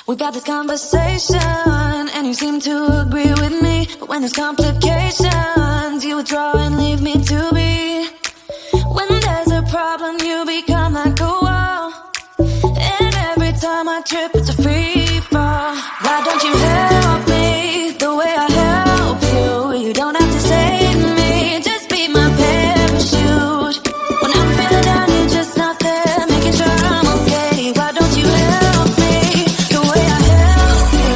We got this conversation, and you seem to agree with me. But when there's complications, you withdraw and leave me to be. When there's a problem, you become like a wall. And every time I trip, it's a free fall. Why don't you help me the way I help you? You don't have to save me, just be my parachute. When I'm feeling down, you're just not there, making sure I'm okay. Why don't you help me the way I help you?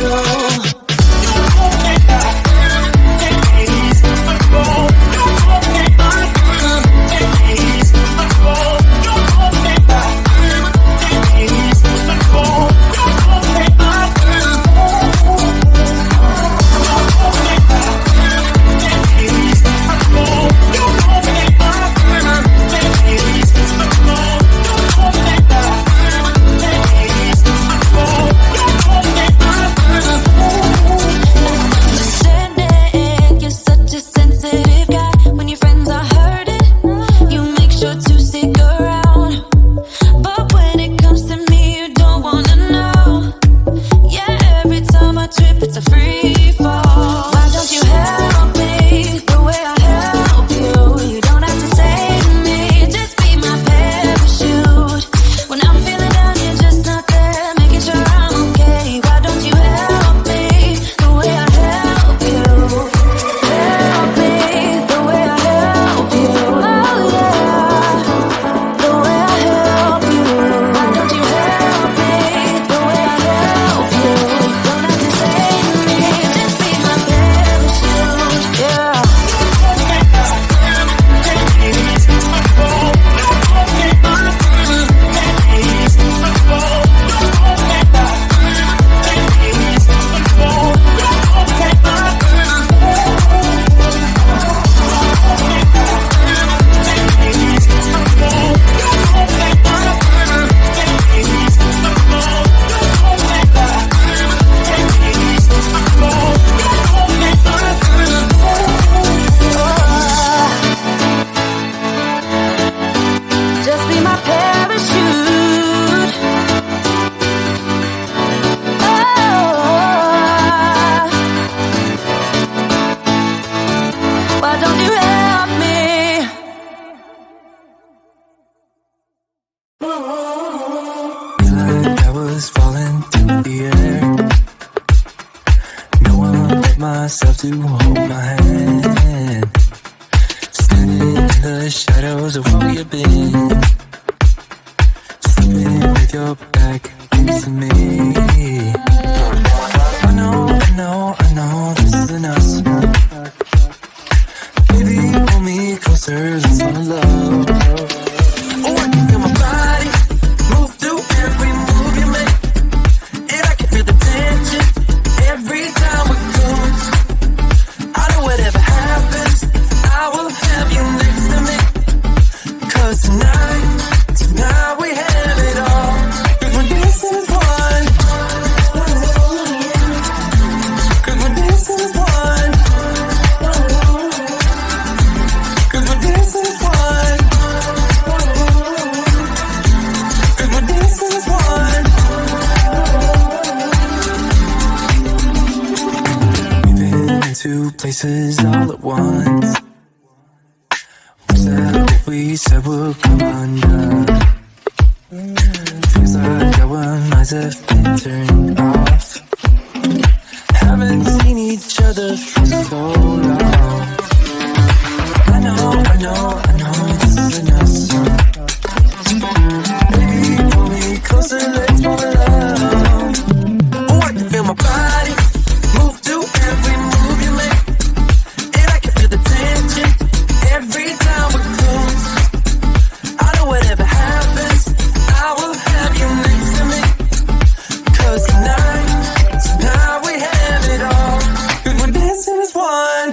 Myself to hold my hand, standing in the shadows of where you've been, sleeping with your back against me. I know this isn't us. Baby, pull me closer, let's fall in love. Oh, I can feel my body move through every move you make, and I can feel the tension every time we close. I know whatever happens, I will have you next to me. 'Cause tonight we have it all. 'Cause when this is one, 'cause when this is one, 'cause when this is one, 'cause when this is one. Two places all at once. Was that what we said would come undone? Feels like our minds have been turned off. Haven't seen each other for so long. I know this isn't us. Baby, pull me closer, let's fall in love. Oh, I can feel my body move through every move you make, and I can feel the tension every time we close. I know whatever happens, I will have you next to me. 'Cause tonight we have it all. 'Cause when this is one,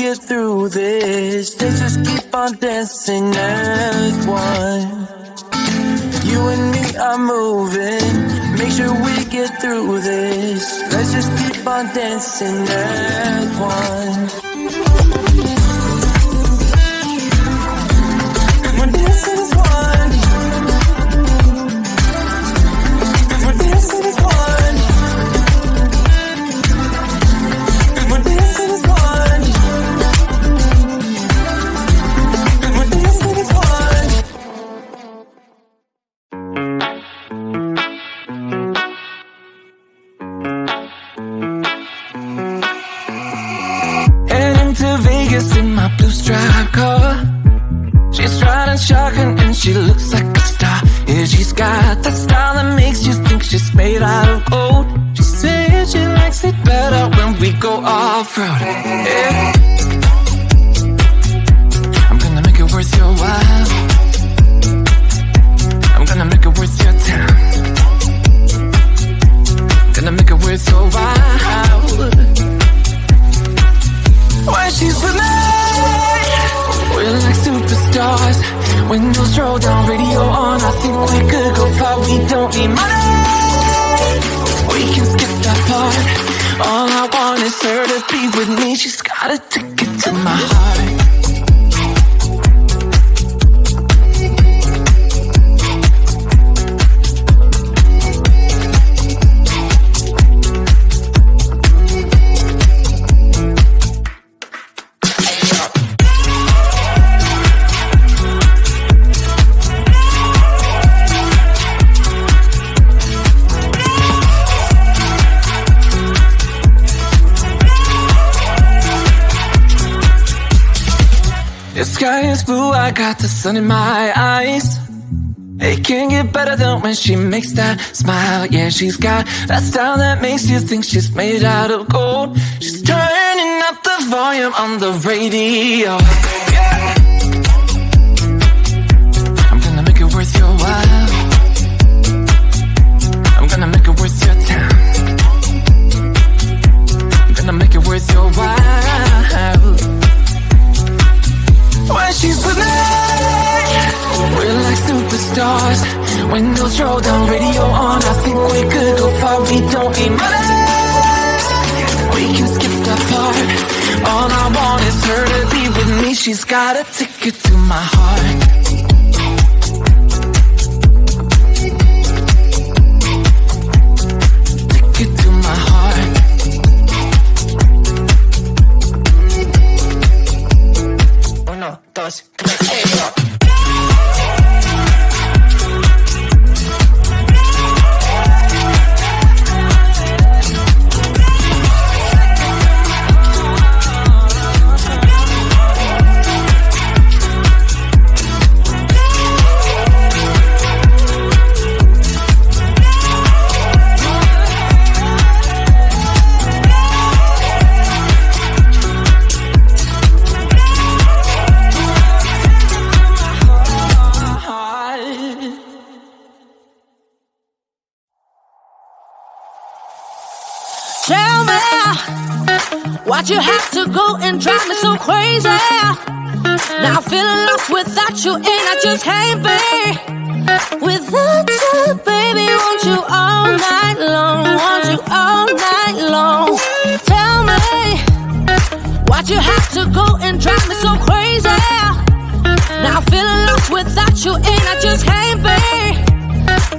get through this. Let's just keep on dancing as one. You and me are moving. Make sure we get through this. Let's just keep on dancing as one. We're dancing as one. We're dancing as one. We're dancing as one. We're dancing as one. Heading to Vegas in my blue striped car. She's riding shotgun and she looks like a star. Yeah, she's got the style that makes you think she's made out of gold. She says she likes it better when we go off-road. Yeah. I'm gonna make it worth your while. I'm gonna make it worth your time. Gonna make it worth your while. When she's with me, we're like superstars. Windows roll down, radio on. I think we could go far. We don't need money. We can skip that part. All I want is her to be with me. She's got a ticket to my heart. The sky is blue, I got the sun in my eyes. It can't get better than when she makes that smile. Yeah, she's got that style that makes you think she's made out of gold. She's turning up the volume on the radio. Yeah. I'm gonna make it worth your while. I'm gonna make it worth your time. I'm gonna make it worth your while. When she's with me, we're like superstars. Windows roll down, radio on. I think we could go far. We don't need money. We can skip that part. All I want is her to be with me. She's got a ticket to my heart. Ticket to my heart. Uno, dos, tres, Tell me, why'd you have to go and drive me so crazy? Now I'm feeling lost without you, and I just can't be without you, baby. Want you all night long, want you all night long. Tell me, why'd you have to go and drive me so crazy? Now I'm feeling lost without you, and I just can't be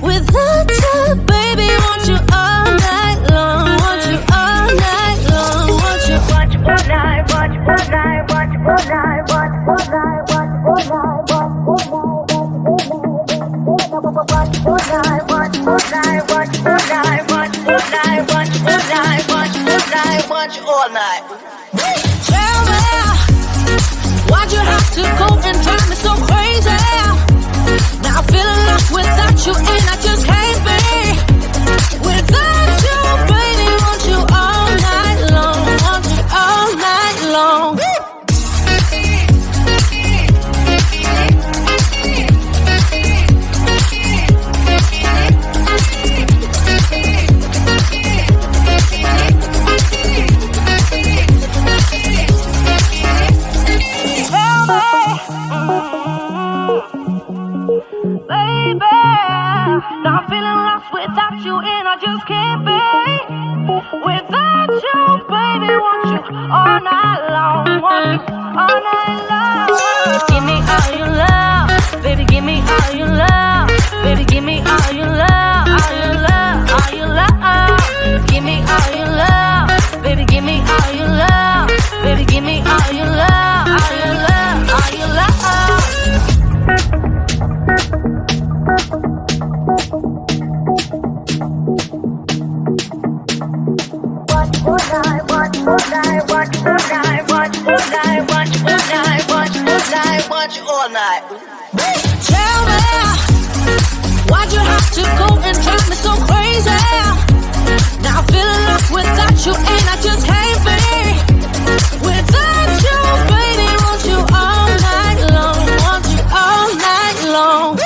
without you, baby. Want you all night long, want you all night long, want you. Watch all night, watch all night, watch all night, watch all night, watch all night, watch all night, watch all night, watch all night, watch all night, watch all night, watch all night, watch all night. Tell me, why'd you have to go and drive me so crazy? Now I'm feeling lost without you, and I just can't be without you, baby. Want you all night long, want you all night long. and I just can't be without you, baby. Want you all night long, want you all night long. Give me all your love, baby. Give me all your love, baby. Give me all your love, all your love, all your love. Give me all your love, baby. Give me all your love, baby. Give me all your love, all your love, all your love. Watch all night. Tell me, why'd you have to go and drive me so crazy? Now I'm feeling lost without you, and I just can't be without you, baby. Want you all night long, want you all night long.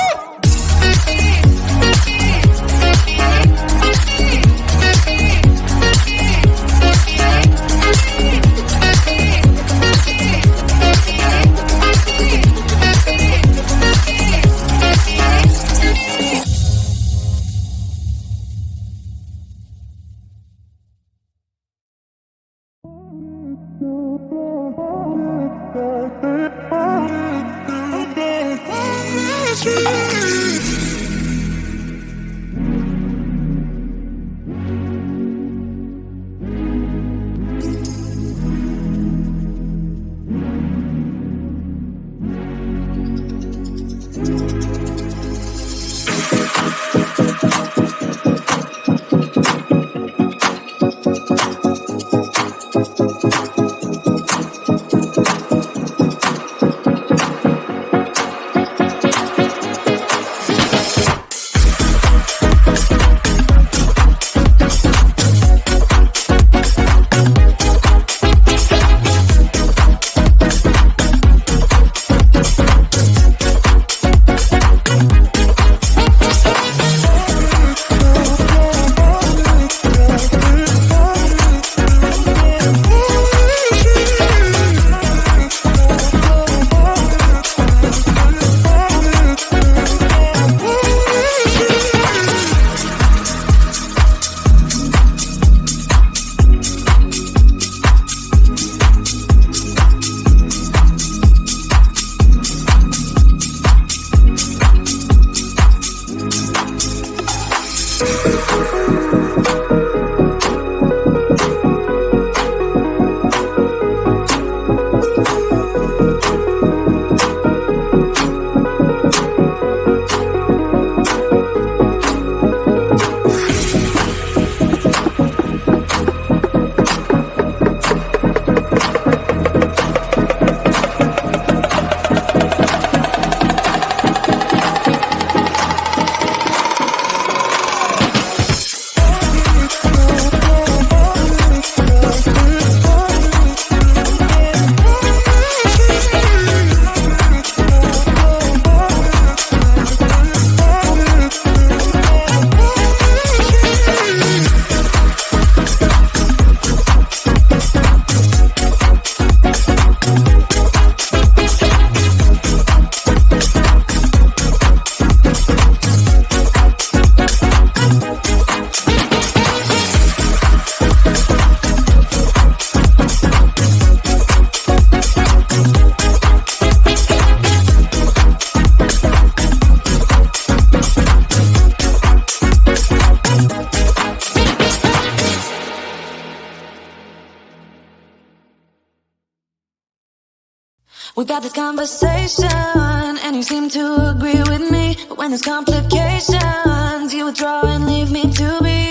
We got this conversation, and you seem to agree with me. But when there's complications, you withdraw and leave me to be.